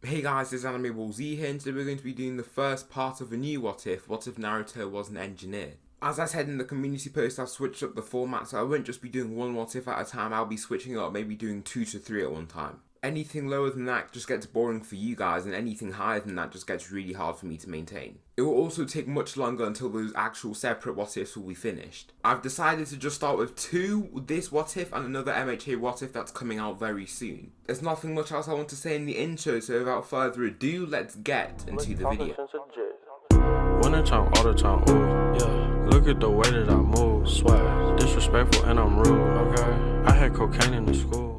Hey guys, this is Anime Z here, and today we're going to be doing the first part of a new what if Naruto was an engineer. As I said in the community post, I've switched up the format, so I won't just be doing one what if at a time, I'll be switching up, maybe doing 2 to 3 at one time. Anything lower than that just gets boring for you guys, and anything higher than that just gets really hard for me to maintain. It will also take much longer until those actual separate what ifs will be finished. I've decided to just start with 2, this what if and another MHA what if that's coming out very soon. There's nothing much else I want to say in the intro, so without further ado, let's get into the video. Winter time, all the time, ooh, yeah. Look at the way that I move, swag, disrespectful and I'm rude, okay. I had cocaine in the school.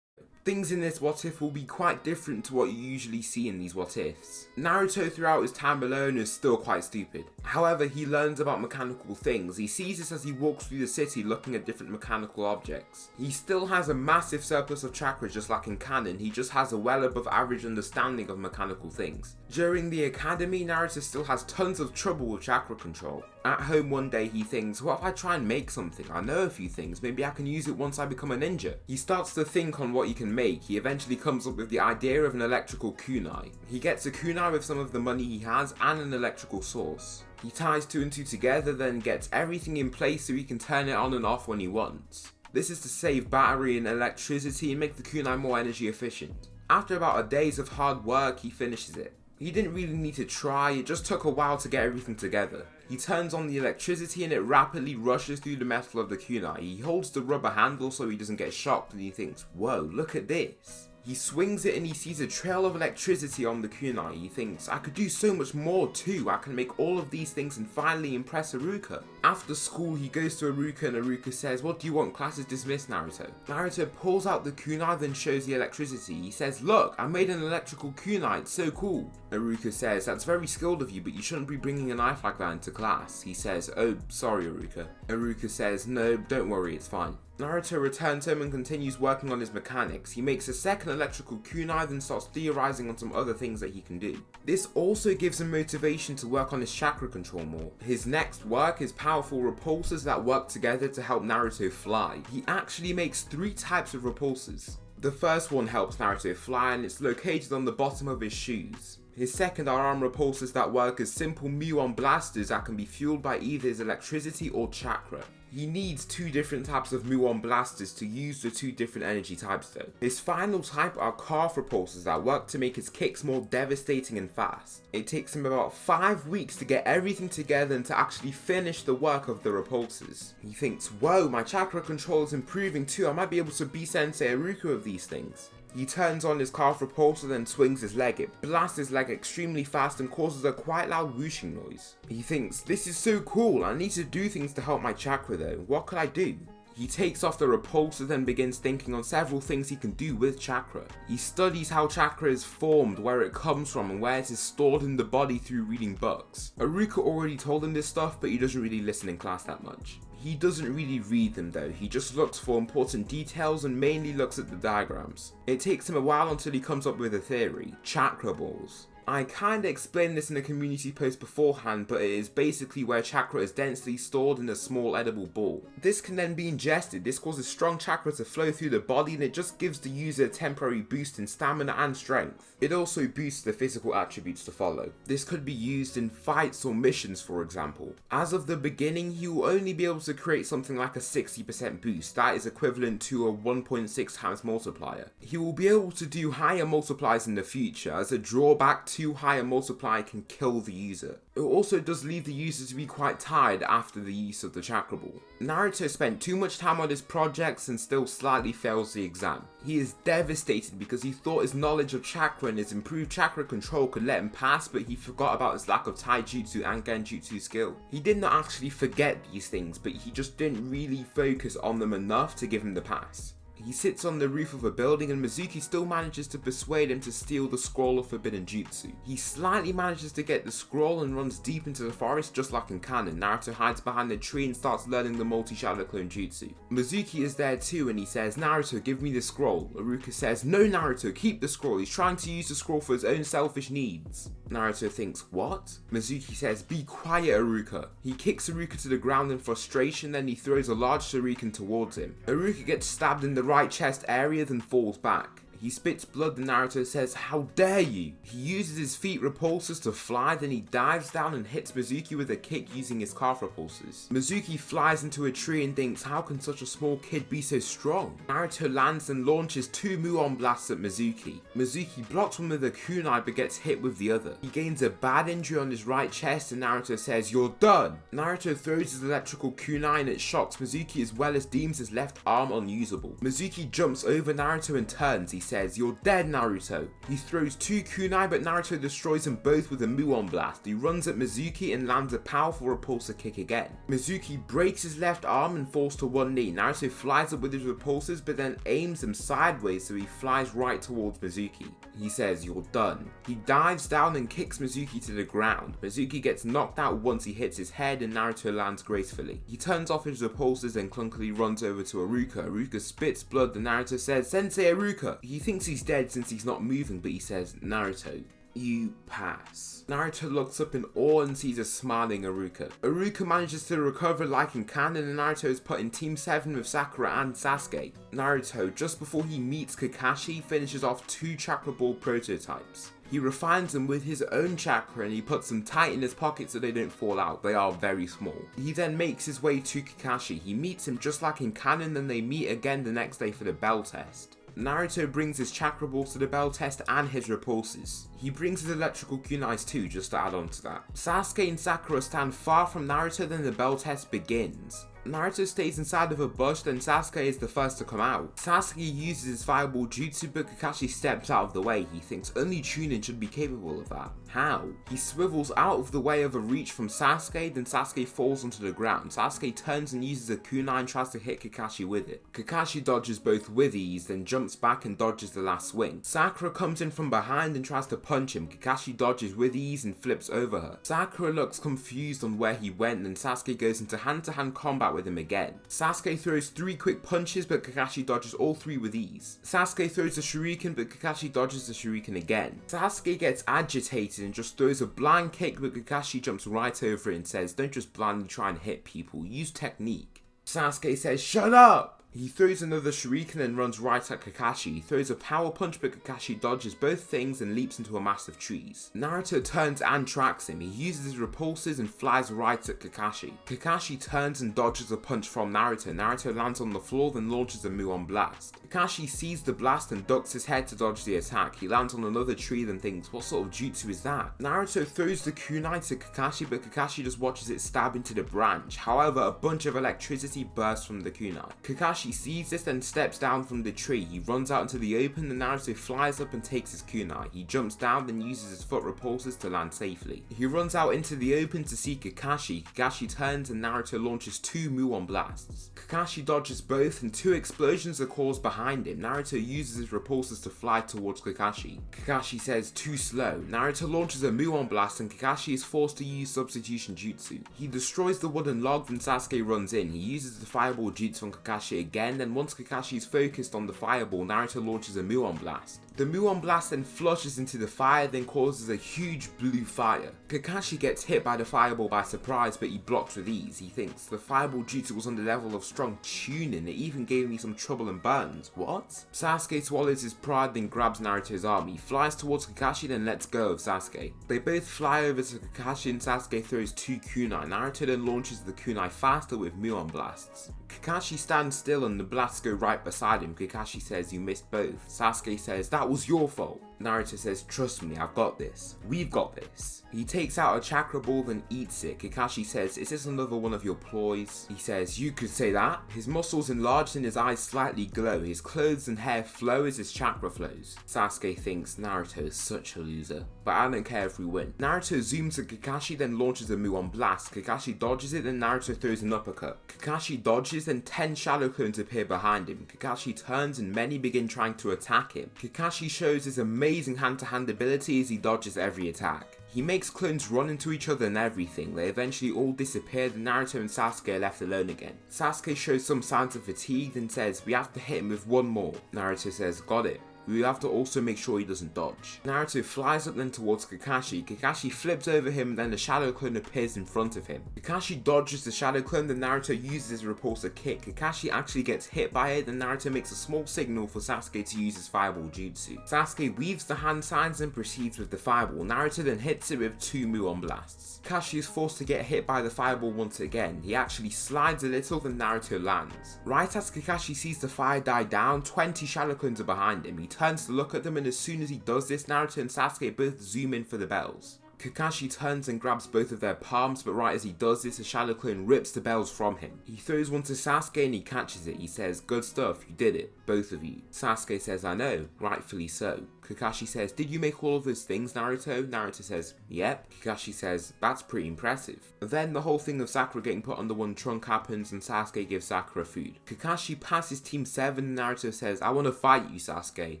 Things in this what if will be quite different to what you usually see in these what ifs. Naruto throughout his time alone is still quite stupid. However, he learns about mechanical things. He sees this as he walks through the city looking at different mechanical objects. He still has a massive surplus of chakra just like in canon, he just has a well above average understanding of mechanical things. During the academy, Naruto still has tons of trouble with chakra control. At home one day he thinks, what if I try and make something? I know a few things, maybe I can use it once I become a ninja. He starts to think on what he can make. He eventually comes up with the idea of an electrical kunai. He gets a kunai with some of the money he has and an electrical source. He ties 2 and 2 together, then gets everything in place so he can turn it on and off when he wants. This is to save battery and electricity and make the kunai more energy efficient. After about a days of hard work, he finishes it. He didn't really need to try, it just took a while to get everything together. He turns on the electricity and it rapidly rushes through the metal of the kunai. He holds the rubber handle so he doesn't get shocked and he thinks, whoa, look at this. He swings it and he sees a trail of electricity on the kunai. He thinks, I could do so much more too, I can make all of these things and finally impress Iruka. After school he goes to Iruka and Iruka says, what do you want, class is dismissed, Naruto. Naruto pulls out the kunai then shows the electricity. He says, look, I made an electrical kunai, it's so cool. Iruka says, that's very skilled of you, but you shouldn't be bringing a knife like that into class. He says, oh, sorry Iruka. Iruka says, no, don't worry, it's fine. Naruto returns home and continues working on his mechanics. He makes a second electrical kunai then starts theorizing on some other things that he can do. This also gives him motivation to work on his chakra control more. His next work is powerful repulsors that work together to help Naruto fly. He actually makes 3 types of repulsors. The first one helps Naruto fly and it's located on the bottom of his shoes. His second are arm repulsors that work as simple muon blasters that can be fueled by either his electricity or chakra. He needs 2 different types of muon blasters to use the 2 different energy types though. His final type are calf repulsors that work to make his kicks more devastating and fast. It takes him about 5 weeks to get everything together and to actually finish the work of the repulsors. He thinks, whoa, my chakra control is improving too, I might be able to be Sensei Iruka of these things. He turns on his calf repulsor then swings his leg. It blasts his leg extremely fast and causes a quite loud whooshing noise. He thinks, this is so cool, I need to do things to help my chakra though, what could I do? He takes off the repulsor then begins thinking on several things he can do with chakra. He studies how chakra is formed, where it comes from and where it is stored in the body through reading books. Iruka already told him this stuff but he doesn't really listen in class that much. He doesn't really read them though, he just looks for important details and mainly looks at the diagrams. It takes him a while until he comes up with a theory, chakra balls. I kinda explained this in a community post beforehand, but it is basically where chakra is densely stored in a small edible ball. This can then be ingested. This causes strong chakra to flow through the body and it just gives the user a temporary boost in stamina and strength. It also boosts the physical attributes to follow. This could be used in fights or missions, for example. As of the beginning, he will only be able to create something like a 60% boost, that is equivalent to a 1.6 times multiplier. He will be able to do higher multipliers in the future, as a drawback too high a multiplier can kill the user. It also does leave the user to be quite tired after the use of the chakra ball. Naruto spent too much time on his projects and still slightly fails the exam. He is devastated because he thought his knowledge of chakra and his improved chakra control could let him pass, but he forgot about his lack of taijutsu and genjutsu skill. He did not actually forget these things, but he just didn't really focus on them enough to give him the pass. He sits on the roof of a building and Mizuki still manages to persuade him to steal the scroll of forbidden jutsu. He slightly manages to get the scroll and runs deep into the forest just like in canon. Naruto hides behind a tree and starts learning the multi-shadow clone jutsu. Mizuki is there too and he says, Naruto, give me the scroll. Iruka says, no Naruto, keep the scroll. He's trying to use the scroll for his own selfish needs. Naruto thinks, what? Mizuki says, be quiet Iruka. He kicks Iruka to the ground in frustration, then he throws a large shuriken towards him. Iruka gets stabbed in the right chest area then falls back. He spits blood and Naruto says, "How dare you?" He uses his feet repulsors to fly, then he dives down and hits Mizuki with a kick using his calf repulsors. Mizuki flies into a tree and thinks, how can such a small kid be so strong? Naruto lands and launches 2 muon blasts at Mizuki. Mizuki blocks one with a kunai but gets hit with the other. He gains a bad injury on his right chest and Naruto says, "You're done." Naruto throws his electrical kunai and it shocks Mizuki as well as deems his left arm unusable. Mizuki jumps over Naruto and turns. He says, "You're dead, Naruto." He throws 2 kunai but Naruto destroys them both with a muon blast. He runs at Mizuki and lands a powerful repulsor kick again. Mizuki breaks his left arm and falls to one knee. Naruto flies up with his repulsors but then aims them sideways so he flies right towards Mizuki. He says, "You're done." He dives down and kicks Mizuki to the ground. Mizuki gets knocked out once he hits his head and Naruto lands gracefully. He turns off his repulsors and clunkily runs over to Iruka. Iruka spits blood and Naruto says, "Sensei Iruka." He thinks he's dead since he's not moving, but he says, "Naruto, you pass." Naruto looks up in awe and sees a smiling Iruka. Iruka manages to recover like in canon and Naruto is put in Team 7 with Sakura and Sasuke. Naruto, just before he meets Kakashi, finishes off 2 Chakra Ball prototypes. He refines them with his own chakra and he puts them tight in his pocket so they don't fall out. They are very small. He then makes his way to Kakashi. He meets him just like in canon, then they meet again the next day for the bell test. Naruto brings his chakra balls to the bell test and his repulsors. He brings his electrical kunais too, just to add on to that. Sasuke and Sakura stand far from Naruto, then the bell test begins. Naruto stays inside of a bush, then Sasuke is the first to come out. Sasuke uses his fireball jutsu, but Kakashi steps out of the way. He thinks only Chunin should be capable of that. How? He swivels out of the way of a reach from Sasuke, then Sasuke falls onto the ground. Sasuke turns and uses a kunai and tries to hit Kakashi with it. Kakashi dodges both with ease, then jumps back and dodges the last swing. Sakura comes in from behind and tries to punch him. Kakashi dodges with ease and flips over her. Sakura looks confused on where he went, and Sasuke goes into hand-to-hand combat with him again. Sasuke throws 3 quick punches but Kakashi dodges all 3 with ease. Sasuke throws a shuriken but Kakashi dodges the shuriken again. Sasuke gets agitated and just throws a blind kick but Kakashi jumps right over it and says, "Don't just blindly try and hit people, use technique." Sasuke says, "Shut up!" He throws another shuriken and runs right at Kakashi. He throws a power punch but Kakashi dodges both things and leaps into a mass of trees. Naruto turns and tracks him. He uses his repulsors and flies right at Kakashi. Kakashi turns and dodges a punch from Naruto. Naruto lands on the floor then launches a muon blast. Kakashi sees the blast and ducks his head to dodge the attack. He lands on another tree then thinks, what sort of jutsu is that? Naruto throws the kunai to Kakashi but Kakashi just watches it stab into the branch. However, a bunch of electricity bursts from the kunai. Kakashi sees this and steps down from the tree. He runs out into the open and Naruto flies up and takes his kunai. He jumps down then uses his foot repulsors to land safely. He runs out into the open to see Kakashi. Kakashi turns and Naruto launches 2 muon blasts. Kakashi dodges both and 2 explosions are caused behind him. Naruto uses his repulsors to fly towards Kakashi. Kakashi says, "Too slow." Naruto launches a muon blast and Kakashi is forced to use substitution jutsu. He destroys the wooden log then Sasuke runs in. He uses the fireball jutsu on Kakashi again, then once Kakashi is focused on the fireball, Naruto launches a muon blast. The muon blast then flushes into the fire, then causes a huge blue fire. Kakashi gets hit by the fireball by surprise, but he blocks with ease. He thinks, the fireball jutsu was on the level of strong tuning, it even gave me some trouble and burns. What? Sasuke swallows his pride then grabs Naruto's arm. He flies towards Kakashi then lets go of Sasuke. They both fly over to Kakashi and Sasuke throws 2 kunai. Naruto then launches the kunai faster with muon blasts. Kakashi stands still and the blasts go right beside him. Kakashi says, "You missed both." Sasuke says, "That was your fault." Naruto says, "Trust me, I've got this. We've got this." He takes out a chakra ball then eats it. Kakashi says, "Is this another one of your ploys?" He says, "You could say that." His muscles enlarge and his eyes slightly glow. His clothes and hair flow as his chakra flows. Sasuke thinks Naruto is such a loser, but I don't care if we win. Naruto zooms at Kakashi then launches a muon blast. Kakashi dodges it then Naruto throws an uppercut. Kakashi dodges then 10 shadow clones appear behind him. Kakashi turns and many begin trying to attack him. Kakashi shows his amazing hand-to-hand ability as he dodges every attack. He makes clones run into each other and everything. They eventually all disappear and Naruto and Sasuke are left alone again. Sasuke shows some signs of fatigue and says, "We have to hit him with one more." Naruto says, "Got it." we have to also make sure he doesn't dodge. Naruto flies up then towards Kakashi. Kakashi flips over him, and then the shadow clone appears in front of him. Kakashi dodges the shadow clone, then Naruto uses his repulsor kick. Kakashi actually gets hit by it, then Naruto makes a small signal for Sasuke to use his fireball jutsu. Sasuke weaves the hand signs and proceeds with the fireball. Naruto then hits it with 2 Muon blasts. Kakashi is forced to get hit by the fireball once again. He actually slides a little, then Naruto lands. Right as Kakashi sees the fire die down, 20 shadow clones are behind him. He turns to look at them, and as soon as he does this, Naruto and Sasuke both zoom in for the bells. Kakashi turns and grabs both of their palms, but right as he does this, a shadow clone rips the bells from him. He throws one to Sasuke and he catches it. He says, "Good stuff, you did it, both of you." Sasuke says, "I know, rightfully so." Kakashi says, "Did you make all of those things, Naruto?" Naruto says, "Yep." Kakashi says, "That's pretty impressive." Then the whole thing of Sakura getting put under one trunk happens, and Sasuke gives Sakura food. Kakashi passes Team 7, and Naruto says, "I want to fight you, Sasuke."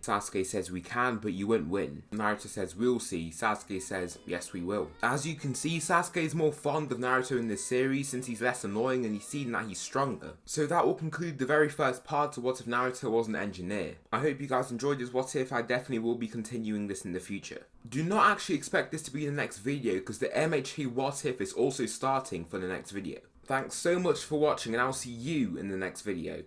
Sasuke says, "We can, but you won't win." Naruto says, "We'll see." Sasuke says, "Yes, we will." As you can see, Sasuke is more fond of Naruto in this series since he's less annoying and he's seen that he's stronger. So that will conclude the very first part of What If Naruto Was an Engineer. I hope you guys enjoyed this What If. I definitely will be continuing this in the future. Do not actually expect this to be the next video because the MHP What If is also starting for the next video. Thanks so much for watching, and I'll see you in the next video.